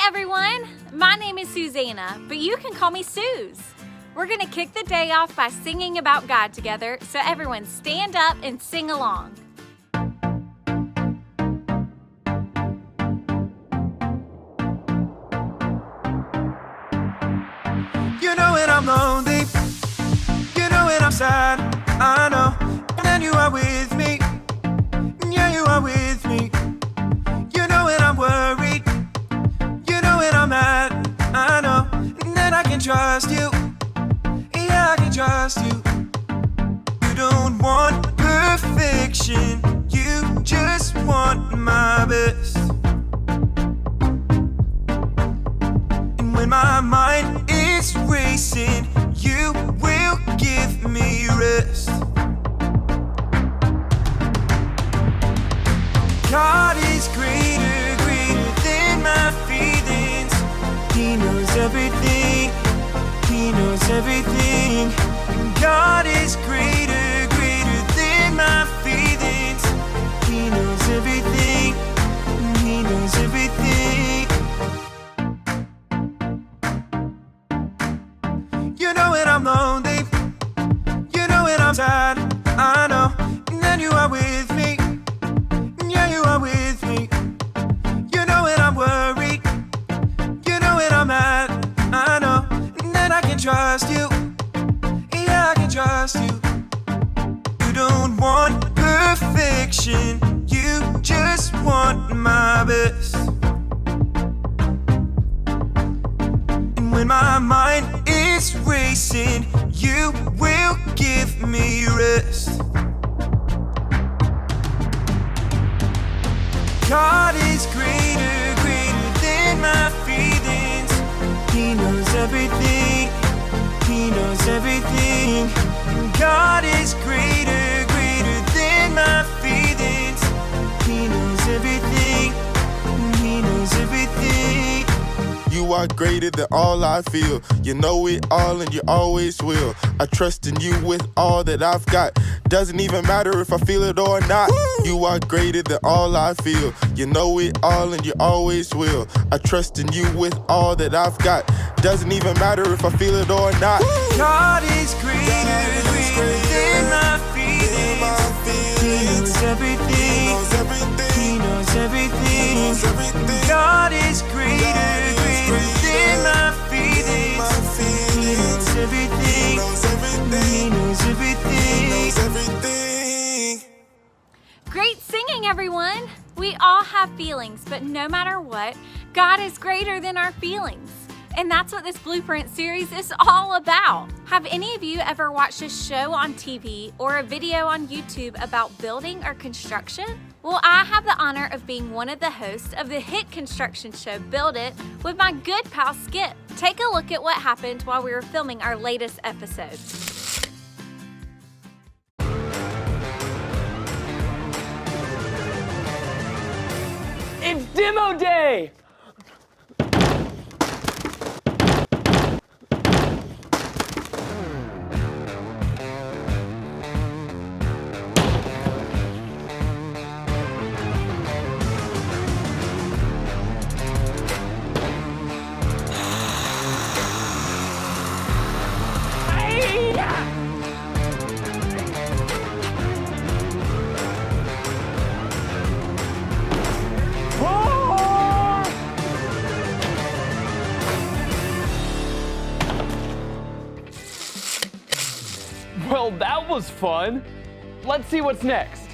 everyone, my name is Susanna, but you can call me Suze. We're gonna kick the day off by singing about God together, so everyone stand up and sing along. You know when I'm lonely, you know when I'm sad, I know, and then you are with me, yeah, you are with me. You know when I'm worried, you know when I'm mad, I know, and then I can trust you, yeah, I can trust you. You don't want perfection, you just want my best. And when my mind is racing, you will give me rest. God is greater, greater than my feelings. He knows everything, He knows everything. God is greater, greater than my feelings. He knows everything, He knows everything. You know when I'm lonely, you know when I'm sad, I know, and then you are with me, yeah, you are with me. You know when I'm worried, you know when I'm mad, I know, and then I can trust you, yeah, I can trust you. You don't want perfection, you just want my best. And when my mind is racing, you will give me rest. God is greater, greater than my feelings. He knows everything, He knows everything. God is greater, greater than my feelings. He knows everything, He knows everything. You are greater than all I feel. You know it all and you always will. I trust in you with all that I've got. Doesn't even matter if I feel it or not. You are greater than all I feel. You know it all and you always will. I trust in you with all that I've got. Doesn't even matter if I feel it or not. God is greater, greater than my feelings. He knows everything, He knows everything. God is greater, greater than my feelings. He knows everything, He knows everything. Great singing, everyone. We all have feelings, but no matter what, God is greater than our feelings. And that's what this Blueprint series is all about. Have any of you ever watched a show on TV or a video on YouTube about building or construction? Well, I have the honor of being one of the hosts of the hit construction show Build It with my good pal Skip. Take a look at what happened while we were filming our latest episode. It's demo day! Well, that was fun. Let's see what's next.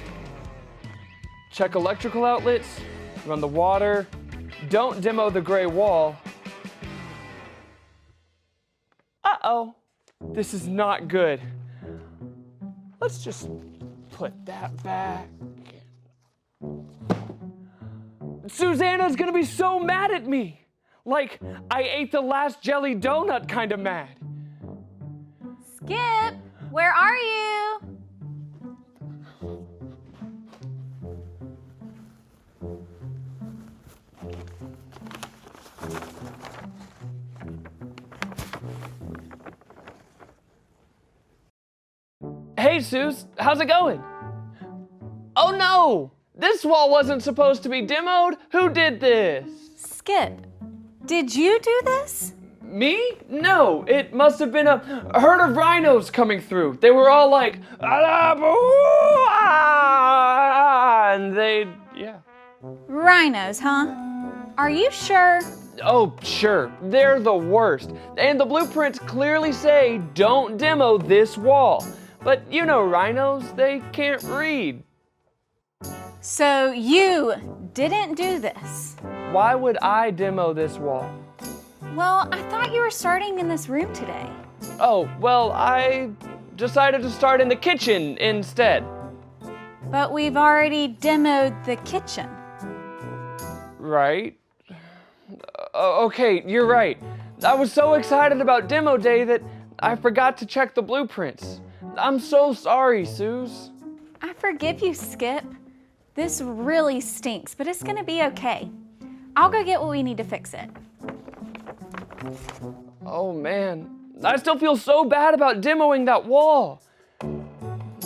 Check electrical outlets, run the water, don't demo the gray wall. Uh-oh, this is not good. Let's just put that back. Susanna's gonna be so mad at me. Like, I ate the last jelly donut kind of mad. Skip, where are you? Hey, Suze, how's it going? Oh no! This wall wasn't supposed to be demoed. Who did this? Skip, Did you do this? Me? No, it must have been a herd of rhinos coming through. They were all like, and yeah. Rhinos, huh? Are you sure? Oh, sure, they're the worst. And the blueprints clearly say, don't demo this wall. But you know rhinos, they can't read. So you didn't do this? Why would I demo this wall? Well, I thought you were starting in this room today. Oh, well, I decided to start in the kitchen instead. But we've already demoed the kitchen. Right? Okay, you're right. I was so excited about demo day that I forgot to check the blueprints. I'm so sorry, Suze. I forgive you, Skip. This really stinks, but it's gonna be okay. I'll go get what we need to fix it. Oh man, I still feel so bad about demoing that wall.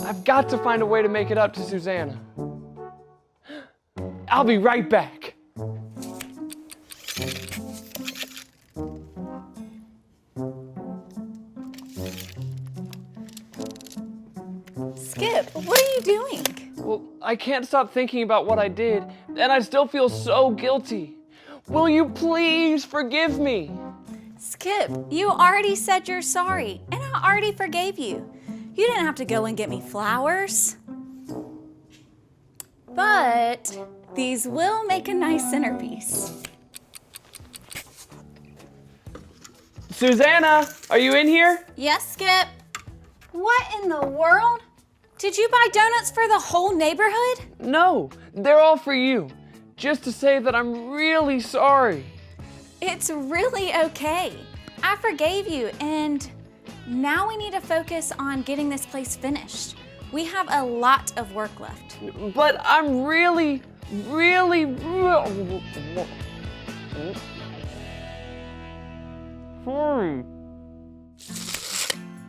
I've got to find a way to make it up to Susanna. I'll be right back. Skip, what are you doing? Well, I can't stop thinking about what I did, and I still feel so guilty. Will you please forgive me? Skip, you already said you're sorry, and I already forgave you. You didn't have to go and get me flowers. But these will make a nice centerpiece. Susanna, are you in here? Yes, Skip. What in the world? Did you buy donuts for the whole neighborhood? No, they're all for you. Just to say that I'm really sorry. It's really okay. I forgave you, and now we need to focus on getting this place finished. We have a lot of work left. But I'm really. Sorry.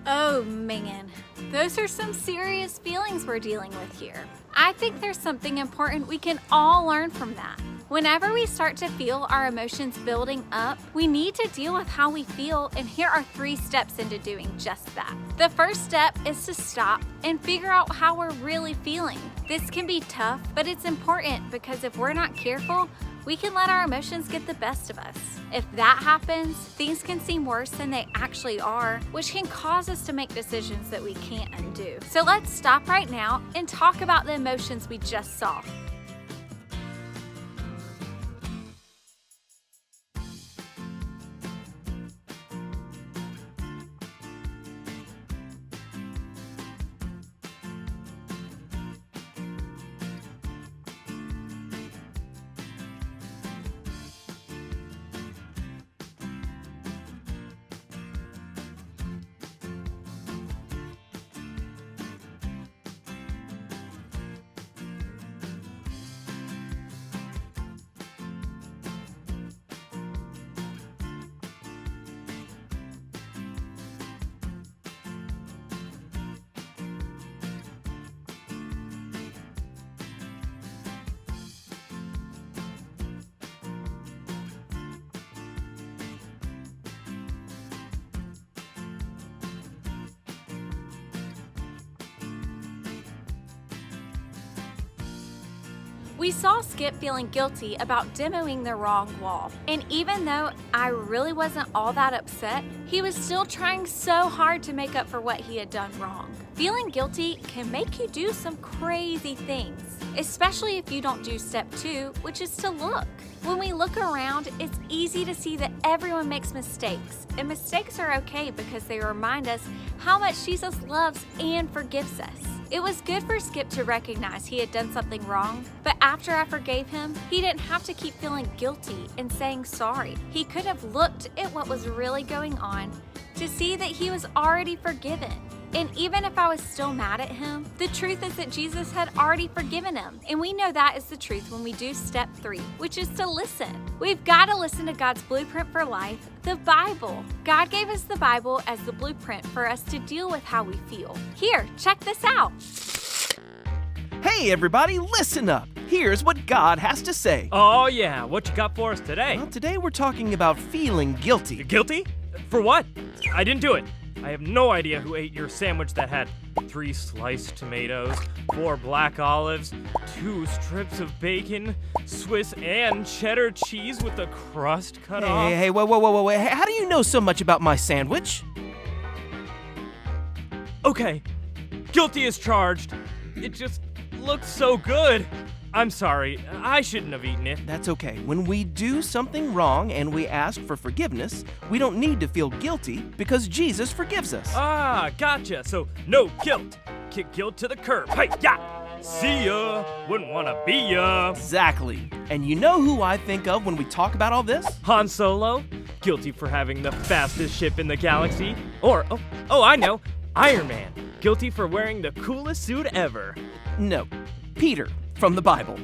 Oh man, those are some serious feelings we're dealing with here. I think there's something important we can all learn from that. Whenever we start to feel our emotions building up, we need to deal with how we feel, and here are 3 steps into doing just that. The first step is to stop and figure out how we're really feeling. This can be tough, but it's important because if we're not careful, we can let our emotions get the best of us. If that happens, things can seem worse than they actually are, which can cause us to make decisions that we can't undo. So let's stop right now and talk about the emotions we just saw. We saw Skip feeling guilty about demoing the wrong wall. And even though I really wasn't all that upset, he was still trying so hard to make up for what he had done wrong. Feeling guilty can make you do some crazy things, especially if you don't do step 2, which is to look. When we look around, it's easy to see that everyone makes mistakes, and mistakes are okay because they remind us how much Jesus loves and forgives us. It was good for Skip to recognize he had done something wrong, but after I forgave him, he didn't have to keep feeling guilty and saying sorry. He could have looked at what was really going on to see that he was already forgiven. And even if I was still mad at him, the truth is that Jesus had already forgiven him. And we know that is the truth when we do step 3, which is to listen. We've got to listen to God's blueprint for life, the Bible. God gave us the Bible as the blueprint for us to deal with how we feel. Here, check this out. Hey everybody, listen up! Here's what God has to say. Oh yeah, what you got for us today? Well, today we're talking about feeling guilty. Guilty? For what? I didn't do it. I have no idea who ate your sandwich that had 3 sliced tomatoes, 4 black olives, 2 strips of bacon, Swiss and cheddar cheese with the crust cut off. Hey, whoa. How do you know so much about my sandwich? Okay, guilty as charged. It just looks so good. I'm sorry, I shouldn't have eaten it. That's okay. When we do something wrong and we ask for forgiveness, we don't need to feel guilty because Jesus forgives us. Ah, gotcha. So no guilt. Kick guilt to the curb. Hey, yeah. See ya. Wouldn't wanna be ya. Exactly. And you know who I think of when we talk about all this? Han Solo, guilty for having the fastest ship in the galaxy. Or, I know, Iron Man, guilty for wearing the coolest suit ever. No, Peter from the Bible.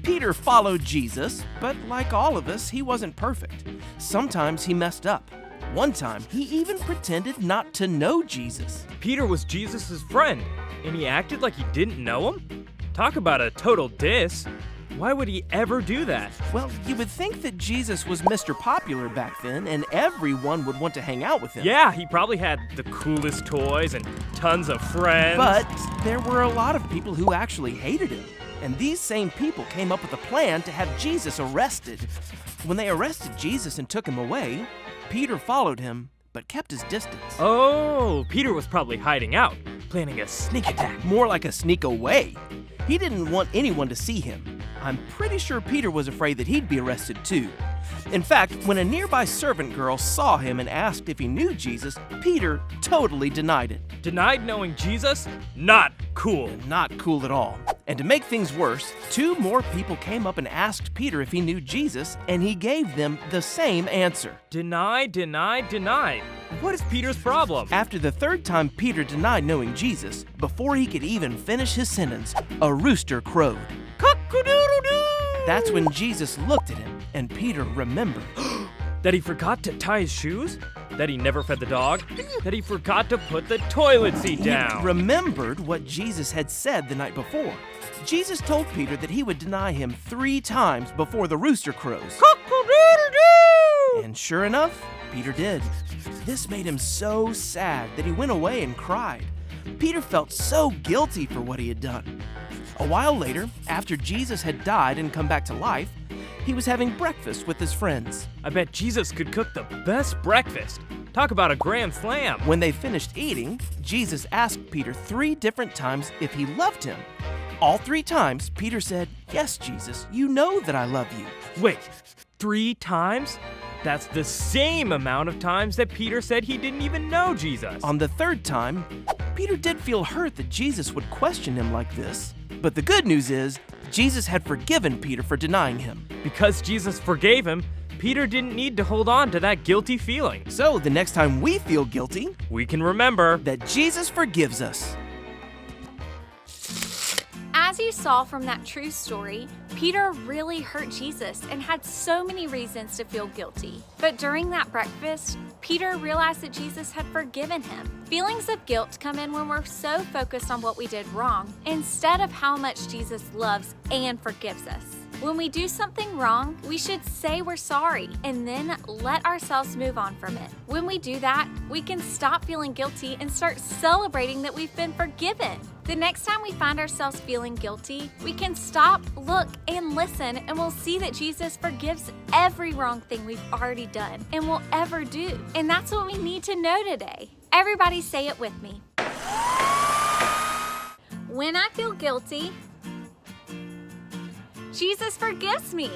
Peter followed Jesus, but like all of us, he wasn't perfect. Sometimes he messed up. One time, he even pretended not to know Jesus. Peter was Jesus' friend, and he acted like he didn't know him? Talk about a total diss. Why would he ever do that? Well, you would think that Jesus was Mr. Popular back then, and everyone would want to hang out with him. Yeah, he probably had the coolest toys and tons of friends. But there were a lot of people who actually hated him. And these same people came up with a plan to have Jesus arrested. When they arrested Jesus and took him away, Peter followed him, but kept his distance. Oh, Peter was probably hiding out, planning a sneak attack. More like a sneak away. He didn't want anyone to see him. I'm pretty sure Peter was afraid that he'd be arrested too. In fact, when a nearby servant girl saw him and asked if he knew Jesus, Peter totally denied it. Denied knowing Jesus? Not cool. Not cool at all. And to make things worse, 2 more people came up and asked Peter if he knew Jesus, and he gave them the same answer. Denied. What is Peter's problem? After the 3rd time Peter denied knowing Jesus, before he could even finish his sentence, a rooster crowed. Cock-a-doodle-doo! That's when Jesus looked at him, and Peter remembered. That he forgot to tie his shoes? That he never fed the dog? That he forgot to put the toilet seat down? He remembered what Jesus had said the night before. Jesus told Peter that he would deny him 3 times before the rooster crows. Cock-a-doodle-doo! And sure enough, Peter did. This made him so sad that he went away and cried. Peter felt so guilty for what he had done. A while later, after Jesus had died and come back to life, he was having breakfast with his friends. I bet Jesus could cook the best breakfast. Talk about a grand slam. When they finished eating, Jesus asked Peter 3 different times if he loved him. All 3 times, Peter said, "Yes, Jesus, you know that I love you." Wait, 3 times? That's the same amount of times that Peter said he didn't even know Jesus. On the 3rd time, Peter did feel hurt that Jesus would question him like this. But the good news is, Jesus had forgiven Peter for denying him. Because Jesus forgave him, Peter didn't need to hold on to that guilty feeling. So the next time we feel guilty, We can remember that Jesus forgives us. As you saw from that true story, Peter really hurt Jesus and had so many reasons to feel guilty. But during that breakfast, Peter realized that Jesus had forgiven him. Feelings of guilt come in when we're so focused on what we did wrong instead of how much Jesus loves and forgives us. When we do something wrong, we should say we're sorry and then let ourselves move on from it. When we do that, we can stop feeling guilty and start celebrating that we've been forgiven. The next time we find ourselves feeling guilty, we can stop, look, and listen, and we'll see that Jesus forgives every wrong thing we've already done and will ever do. And that's what we need to know today. Everybody say it with me. When I feel guilty, Jesus forgives me.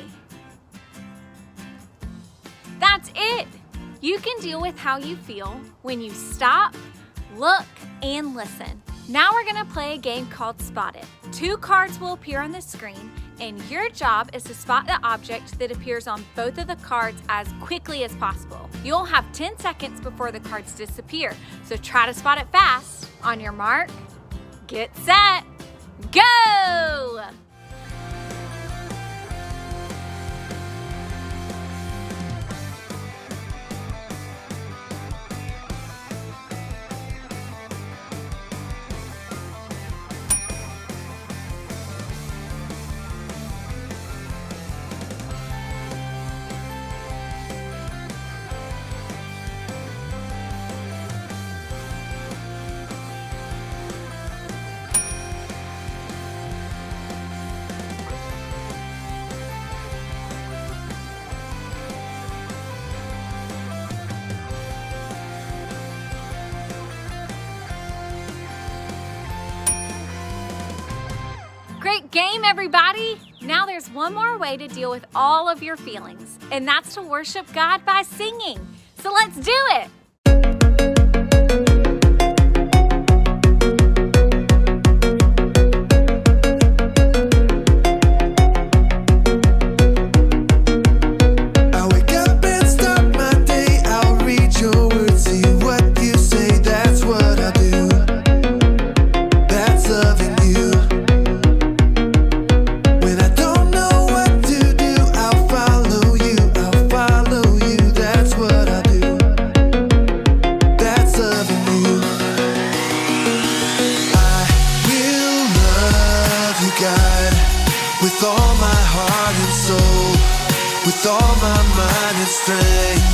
That's it. You can deal with how you feel when you stop, look, and listen. Now we're gonna play a game called Spot It. 2 cards will appear on the screen, and your job is to spot the object that appears on both of the cards as quickly as possible. You'll have 10 seconds before the cards disappear, so try to spot it fast. On your mark, get set, go! game, everybody! Now there's one more way to deal with all of your feelings, and that's to worship God by singing. So let's do it! With all my heart and soul, with all my mind and strength,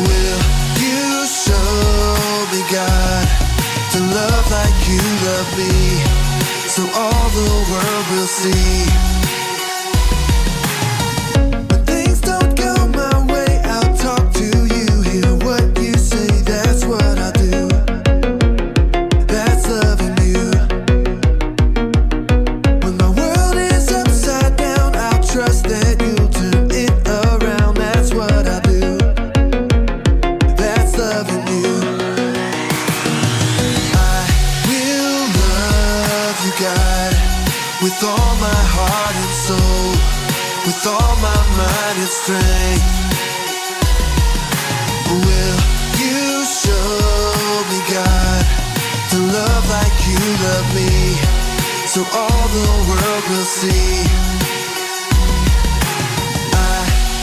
will you show me, God, to love like you love me, so all the world will see. When things don't go my way, I'll talk to you, hear what you say, that's what I do. That's loving you. Trust that you'll turn it around, that's what I do. That's loving you. I will love you, God, with all my heart and soul, with all my mind and strength. Will you show me, God, to love like you love me, so all the world will see.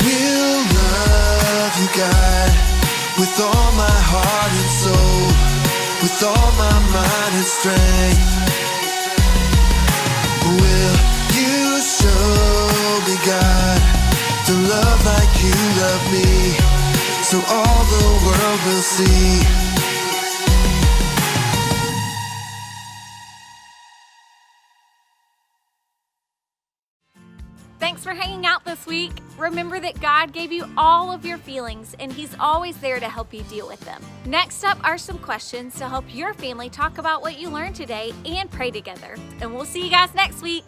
Will love you, God, with all my heart and soul, with all my mind and strength. Will you show me, God, to love like you love me, so all the world will see. Thanks for hanging out this week. Remember that God gave you all of your feelings, and He's always there to help you deal with them. Next up are some questions to help your family talk about what you learned today and pray together. And we'll see you guys next week.